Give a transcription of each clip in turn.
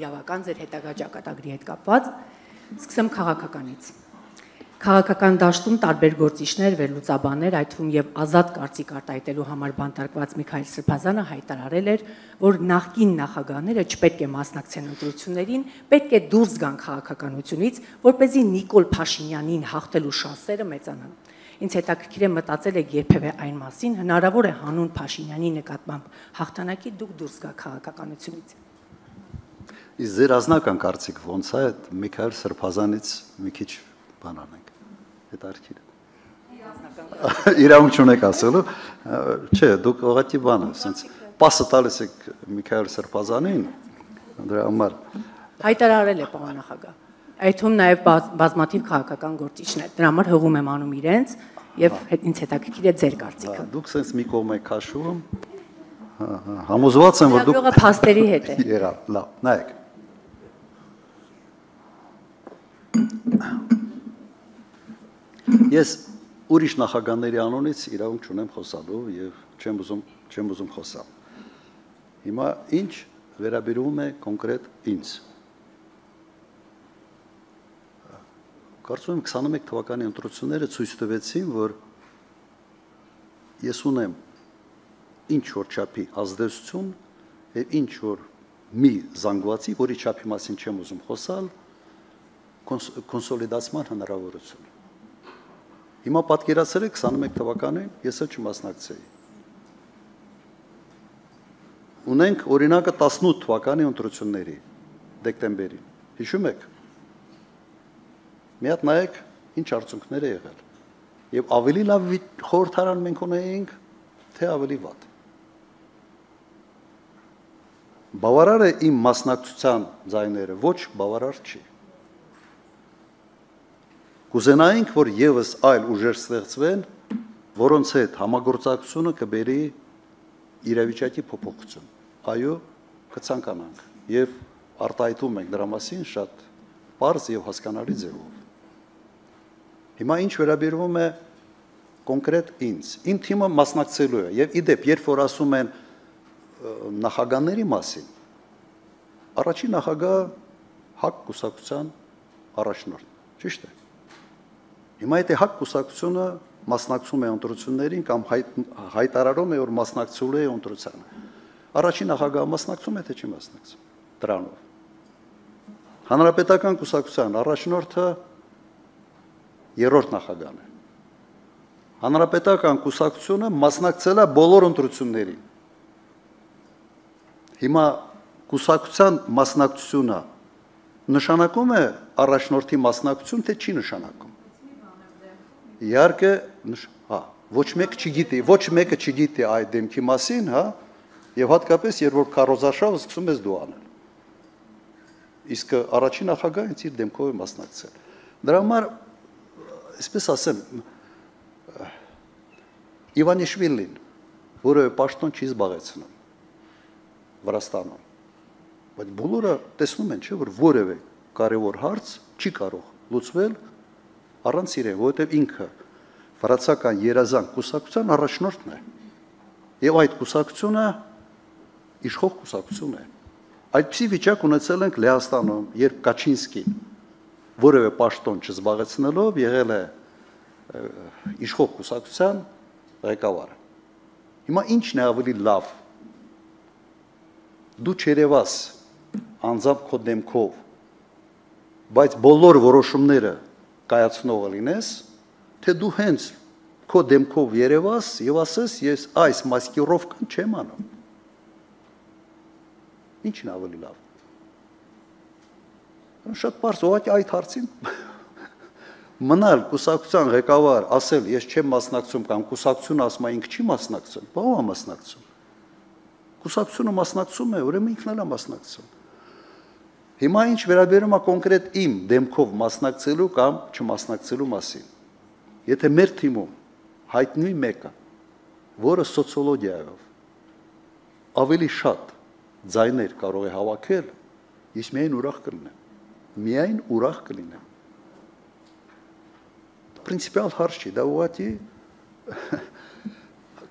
իրավական ձեր հետագա ճակատագրի հետ կապված, սկսեմ քաղաքականից։ Քաղաքական դաշտում տարբեր գործիչներ, վերլուծաբաններ, այդ թվում եւ ազատ կարծիք արտահայտելու համար բանտարկված Միքայել Սրբազանը հայտարարել էր, որ նախկին նախագահները չպետք է մասնակցեն ընտրություններին, պետք է դուրս գան քաղաքականությունից, որպեսզի Նիկոլ Փաշինյանին հաղթելու շանսերը մեծանան։ Ինձ հետաքրքիր է մտածել եք երբևէ այն մասին, հնարավոր է հանուն Փաշինյանի նկատմամբ հաղթանակի դուք դուրս գա քաղաքականությունից։ Իսկ ձեր ազնական կարծիք ոնց է Միքայել Սրբազանից մի քիչ բան անենք։ Հետաքրքիր է։ Իրավունք չունեք ասելու, չէ, դուք ուղղակի բանը, ասենց պասը տալիս եք Միքայել Սրբազանին, դրա համար հայտարարել է պարոն նախագահ։ Այդ թվում նաև բազմաթիվ քաղաքական գործիչներ, դրա համար հողում եմ անում իրենց եւ ինձ հետաքրքիր է ձեր կարծիքը։ Դուք sense մի կողմ եք քաշում, համոզված եմ, որ դուք Գյուղը փաստերի հետ է։ Եղավ, լավ, նայեք։ Ես ուրիշ նախագահների անունից իրավունք չունեմ խոսալու եւ չեմ ուզում խոսալ։ Հիմա ինչ վերաբերում է կոնկրետ ինձ։ Կարծում եմ 21 թվականի ընտրությունները ցույց տվեցին, որ ես ունեմ ինչ որ չափի ազդեցություն եւ ինչ որ մի զանգվածի, որի չափի մասին չեմ ուզում խոսալ, կոնսոլիդացման հնարավորություն։ Հիմա պատկերացրեք 21 թվականին ես չմասնակցեի։ Ունենք օրինակը 18 թվականի ընտրությունների դեկտեմբերին։ Հիշում եք։ Մի հատ նայեք ինչ արդյունքներ է եղել։ Եվ ավելի լավ խորհրդարան մենք ունեինք, թե ավելի վատ։ Բավարար է իմ մասնակցության ձայները, ոչ բավարար չի։ Կուզենայինք, որ եւս այլ ուժեր ստեղծվեն, որոնց հետ համագործակցությունը կբերի իրավիճակի փոփոխություն։ Այո, կցանկանանք եւ արտահայտում ենք դրա մասին շատ պարզ եւ հասկանալի ձևով։ Հիմա ինչ վերաբերվում է կոնկրետ ինձ, իմ թիմը մասնակցելու է եւ իդեպ, երբ որ ասում են նախագահների մասին, առաջին նախագահը ՀԱԿ կուսակցության առաջնորդ, ճիշտ է։ Հիմա եթե ՀԱԿ կուսակցությունը մասնակցում է ընտրություններին կամ հայտարարում է, որ մասնակցելու է ընտրությանը, առաջին նախագահը մասնակցում է, թե չի մասնակցում դրանով։ Հանրապետական կուսակցության առաջնորդը երրորդ նախագահն է։ Հանրապետական կուսակցությունը մասնակցել է բոլոր ընտրություններին։ Հիմա կուսակցության մասնակցությունը նշանակում է առաջնորդի մասնակցություն, թե չի նշանակում։ Իհարկե, ոչ մեկը չգիտի այդ դեմքի մասին, հա, եւ հատկապես երբ որ քարոզարշավը սկսում ես դու անել։ Իսկ առաջին նախագահը ինձ իր դեմքով է մասնակցել։ Դրա համար, այսպես ասեմ, Իվանիշվիլին, որը պաշտոն չի զբաղեցնում Վրաստանում, բայց բոլորը տեսնում են, չէ, որ որևէ կարևոր հարց չի կարող լուծվել առանց իրեն, որովհետև ինքը վրացական երազանք կուսակցության առաջնորդն է։ Եվ այդ կուսակցությունը իշխող կուսակցություն է։ Այդպիսի վիճակ ունեցել ենք Լեհաստանում, երբ Կաչինսկին որևէ պաշտոն չզբաղեցնելով եղել է իշխող կուսակցության ղեկավարը։ Հիմա ինչն է ավելի լավ։ Դու չերևաս անձամբ քո դեմքով, բայց բոլոր որոշումները կայացնողը լինես, թե դու հենց քո դեմքով երևաս եւ ասես ես այս մասկիրովկան չեմ անում։ Ինչն ավելի լավ։ Շատ պարզ, ուղղակի այդ հարցին մնալ կուսակցության ղեկավար, ասել ես չեմ մասնակցում կամ կուսակցությունը ասում է ինքը չի մասնակցում, բա ո՞վ է մասնակցում։ Կուսակցությունը մասնակցում է, ուրեմն ինքն էլ է մասնակցում։ Հիմա ինչ վերաբերում է կոնկրետ իմ դեմքով մասնակցելու կամ չմասնակցելու մասին։ Եթե մեր թիմում հայտնվի մեկը, որը սոցիոլոգիայով ավելի շատ ձայներ կարող է հավաքել, ես միայն ուրախ կլինեմ։ Միայն ուրախ կլինեմ։ Պրինցիպիալ հարց չի, դա ուղղակի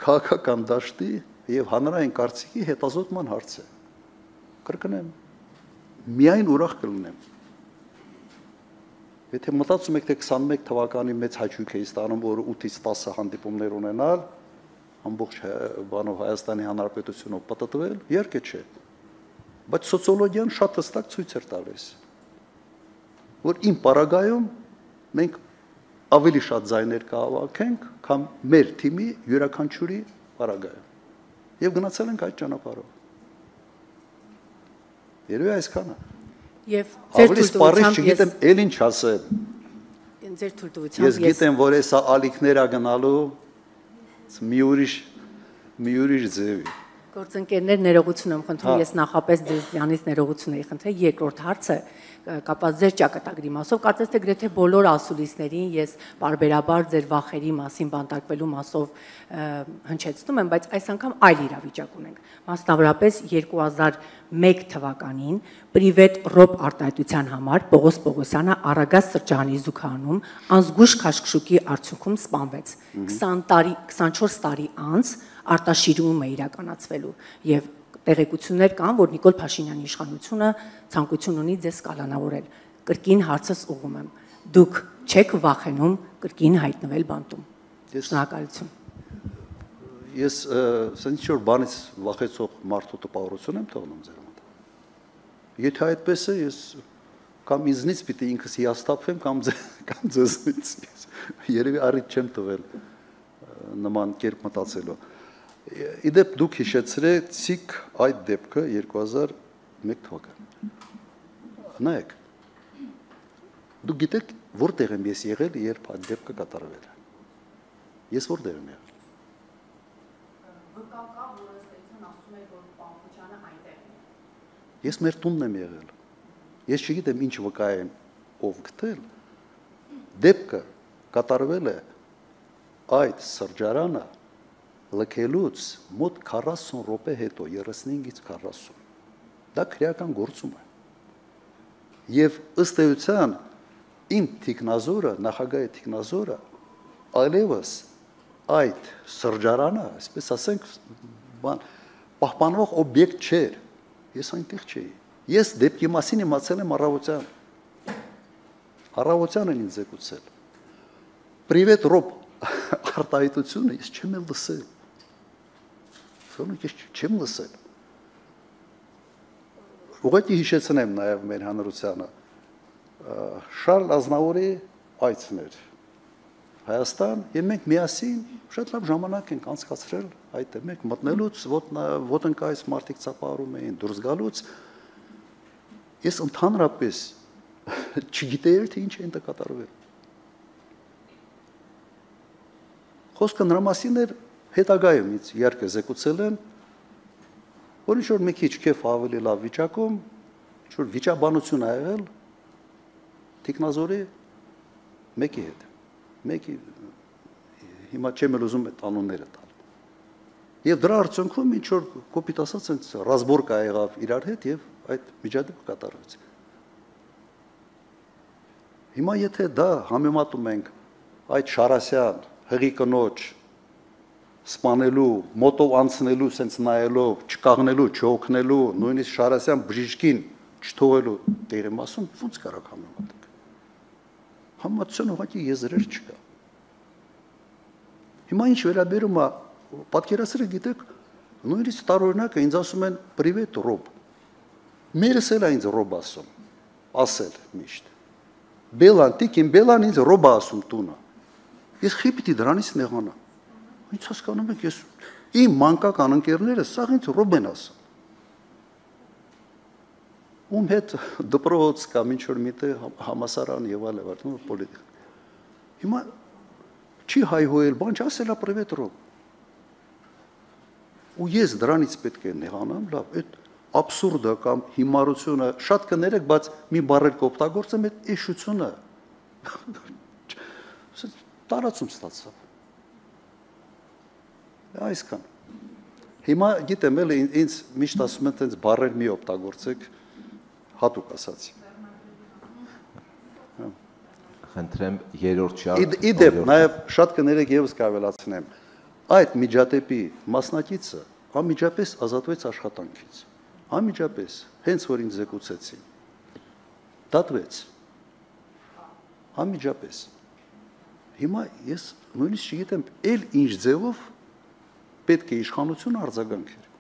քաղաքական դաշտի եւ հանրային կարծիքի հետազոտման հարց է։ Կրկնեմ, միայն ուրախ կլինեմ։ Եթե մտածում եք, թե 21 թվականի մեծ հաճույք էի ստանում, որ 8-ից 10 հանդիպումներ ունենալ, ամբողջ բանով Հայաստանի Հանրապետությունով պատտվել, իհարկե չէ։ Բայց սոցիոլոգիան շատ հստակ ցույց էր տալիս, որ իմ պարագայում մենք ավելի շատ ձայներ կհավաքենք, քան մեր թիմի յուրաքանչյուրի պարագայում։ Եվ գնացել ենք այդ ճանապարհով։ Երևի այսքանը։ Եւ Ավելի սպառիչ չգիտեմ, ել ինչ ասեմ։ Ձեր թույլտվությամբ Ես գիտեմ, որ հեսա ալիքներ ա գնալու մի ուրիշ ձևի։ Գործընկերներ, ներողություն եմ խնդրում, ես նախապես ձեզանից ներողություն եի խնդրել։ Երկրորդ հարցը կապված ձեր ճակատագրի մասով, կարծես թե գրեթե բոլոր ասուլիսներին ես բարբերաբար ձեր վախերի մասին բանտարկվելու մասով հնչեցնում եմ, բայց այս անգամ այլ իրավիճակ ունենք։ Մասնավորապես 2001 թվականին Պրիվետ ռոբ արտահայտության համար Պողոս Պողոսյանը Արագած սրճարանի զուգահանում անզգույշ քաշքշուկի արդյունքում սպանվեց։ 24 տարի անց արտաշիրում է իրականացվելու եւ տեղեկություններ կան, որ Նիկոլ Փաշինյանի իշխանությունը ցանկություն ունի ձեզ կալանավորել։ Կրկին հարցս ուղում եմ։ Դուք չեք վախենում կրկին հայտնվել բանտում։ Շնորհակալություն։ Ես ասենք ինչ-որ բանից վախեցող մարդու տպավորություն եմ թողնում ձեր մոտ։ Եթե այդպես է, ես կամ ինձնից պիտի ինքս հիասթափվեմ, կամ ձեզնից։ Երևի առիթ չեմ տվել նման կերպ մտածելու։ Իդեպ դուք հիշեցրեցիք այդ դեպքը 2001 թվականին։ Նայեք, դուք գիտեք որտեղ եմ ես եղել, երբ այդ դեպքը կատարվել է։ Ես որտեղ եմ եղել։ Վկա, որը ստեցուն ասում է, որ Պամփուչյանը այնտեղ է։ Ես մեր տունն եմ եղել։ Ես չգիտեմ ինչ վկա եմ ով գտել։ Դեպքը կատարվել է այդ սրճարանը լքելուց մոտ 40 րոպե հետո, 35-ից 40։ Դա քրեական գործում է։ Եվ ըստ էության իմ թիկնազորը, նախագահի թիկնազորը այլևս այդ սրճարանը, այսպես ասենք, պահպանող օբյեկտ չէր։ Ես այնտեղ չէի։ Ես դեպքի մասին իմացել եմ առավոտյան։ Առավոտյան են ինձ զեկուցել։ Պրիվետ ռոբ արտահայտությունը ես չեմ էլ լսել։ Ես չեմ լսել։ Ուղղակի հիշեցնեմ նաև մեր հանրությանը Շարլ Ազնավուրի այցն էր Հայաստան, եւ մենք միասին շատ լավ ժամանակ ենք անցկացրել այդտեղ, մենք մտնելուց ոտնկայից մարդիկ ծափահարում էին, դուրս գալուց ես ընդհանրապես չգիտեի թե ինչ է կատարվել։ Խոսքը նրա մասին էր հետագայում ինձ իհարկե զեկուցել են, որ ինչ-որ մի քիչ քեֆ ավելի լավ վիճակում, ինչ-որ վիճաբանություն ա եղել թիկնազորի մեկի հետ։ Մեկի հիմա չեմ էլ ուզում այդ անունները տալ։ Եվ դրա արդյունքում ինչ-որ կոպիտ ասած այնց ռազմորկա եղավ իրար հետ եւ այդ միջադեպը կատարվեց։ Հիմա եթե դա համեմատում ենք այդ Շարասյան հղի կնոջ սպանելու, մոտով անցնելու, սենց նայելով, չկաղնելու, չօգնելու, նույնիսկ Շարասյան բժիշկին չթողելու տեղի մասում ոնց կարակ համեմատենք։ Համեմատության ուղղակի եզրեր չկա։ Հիմա ինչ վերաբերում է, պատկերացրեք գիտեք, նույնիսկ տարօրինակը ինձ ասում են պրիվետ ռոբ։ Մերս էլ է ինձ ռոբ ասել միշտ։ Բելան, տիկին Բելան ինձ ռոբ ասում տունը։ Ես խի պիտի դրանից նեղանամ։ Ինչ հասկանում եք, ես իմ մանկական ընկերները սա ինձ ռոբ են ասում։ Ում հետ դպրոց կամ ինչ-որ միտեղ համասարան եւ այլն, պոլիտիկ։ Հիմա չի հայհոյել, բան չասելա պրիվետ ռոբ։ Ու ես դրանից պետք է նեղանամ, լավ, այդ աբսուրդը կամ հիմարությունը շատ կներեք, բայց մի բառեր կօգտագործեմ, այդ էշությունը տարածում ստացավ։ Այսքան։ Հիմա գիտեմ, էլի ինձ միշտ ասում են, տենց բառեր մի օգտագործեք, հատուկ ասացի։ Խնդրեմ երրորդ շարք։ Իդեպ, նաև շատ կներեք եւս կավելացնեմ, այդ միջադեպի մասնակիցը անմիջապես ազատվեց աշխատանքից։ Անմիջապես, հենց որ ինձ զեկուցեցին։ դատվեց։ Անմիջապես։ Հիմա ես նույնիսկ չգիտեմ, ել ինչ ձևով պետք է իշխանությունը արձագանքեր։